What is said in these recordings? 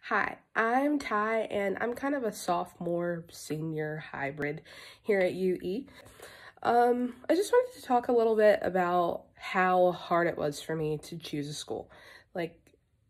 Hi, I'm Ty, and I'm kind of a sophomore senior hybrid here at UE. I just wanted to talk a little bit about how hard it was for me to choose a school. Like,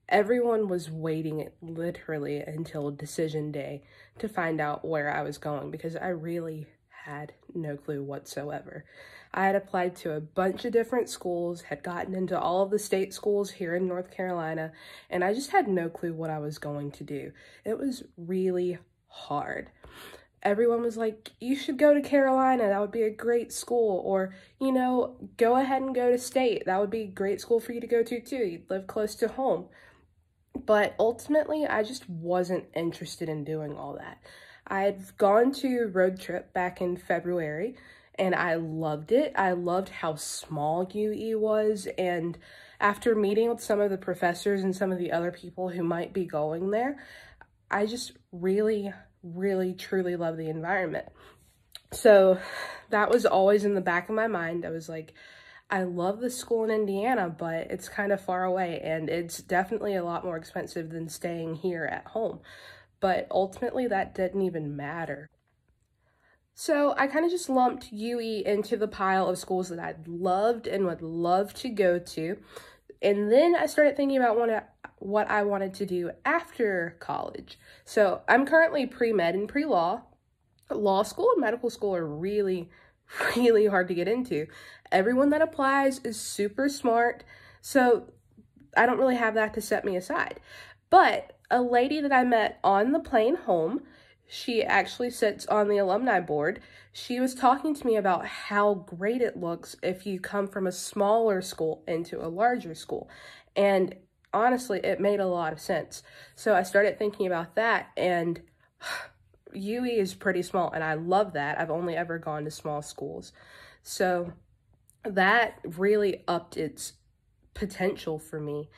everyone was waiting literally until decision day to find out where I was going because I really had no clue whatsoever. I had applied to a bunch of different schools, had gotten into all of the state schools here in North Carolina, and I just had no clue what I was going to do. It was really hard. Everyone was like, you should go to Carolina, that would be a great school, or, go ahead and go to state, that would be a great school for you to go to too, you'd live close to home. But ultimately, I just wasn't interested in doing all that. I had gone to a road trip back in February, and I loved it. I loved how small UE was, and after meeting with some of the professors and some of the other people who might be going there, I just really, truly love the environment. So that was always in the back of my mind. I was like, I love the school in Indiana, but it's kind of far away, and it's definitely a lot more expensive than staying here at home. But ultimately, that didn't even matter. So I kind of just lumped UE into the pile of schools that I loved and would love to go to. And then I started thinking about what I wanted to do after college. So I'm currently pre-med and pre-law. Law school and medical school are really hard to get into. Everyone that applies is super smart, so I don't really have that to set me aside. But a lady that I met on the plane home, she actually sits on the alumni board. She was talking to me about how great it looks if you come from a smaller school into a larger school. And honestly, it made a lot of sense. So I started thinking about that, and UE is pretty small, and I love that. I've only ever gone to small schools. So that really upped its potential for me.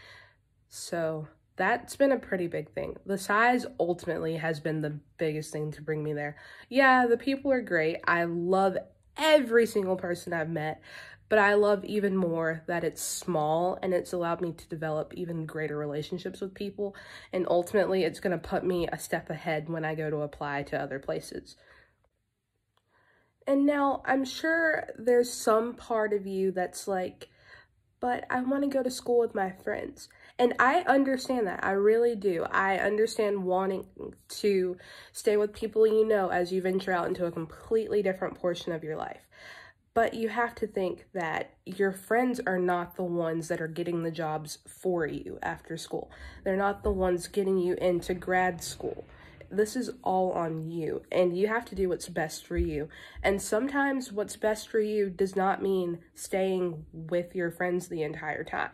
So that's been a pretty big thing. The size ultimately has been the biggest thing to bring me there. Yeah, the people are great. I love every single person I've met, but I love even more that it's small and it's allowed me to develop even greater relationships with people. And ultimately, it's going to put me a step ahead when I go to apply to other places. And now I'm sure there's some part of you that's like, but I want to go to school with my friends. And I understand that. I really do. I understand wanting to stay with people you know as you venture out into a completely different portion of your life. But you have to think that your friends are not the ones that are getting the jobs for you after school. They're not the ones getting you into grad school. This is all on you, and you have to do what's best for you. And sometimes what's best for you does not mean staying with your friends the entire time.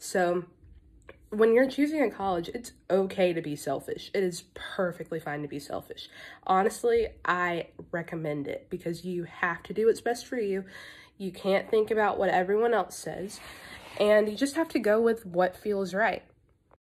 So when you're choosing a college, it's okay to be selfish. It is perfectly fine to be selfish. Honestly, I recommend it because you have to do what's best for you. You can't think about what everyone else says, and you just have to go with what feels right.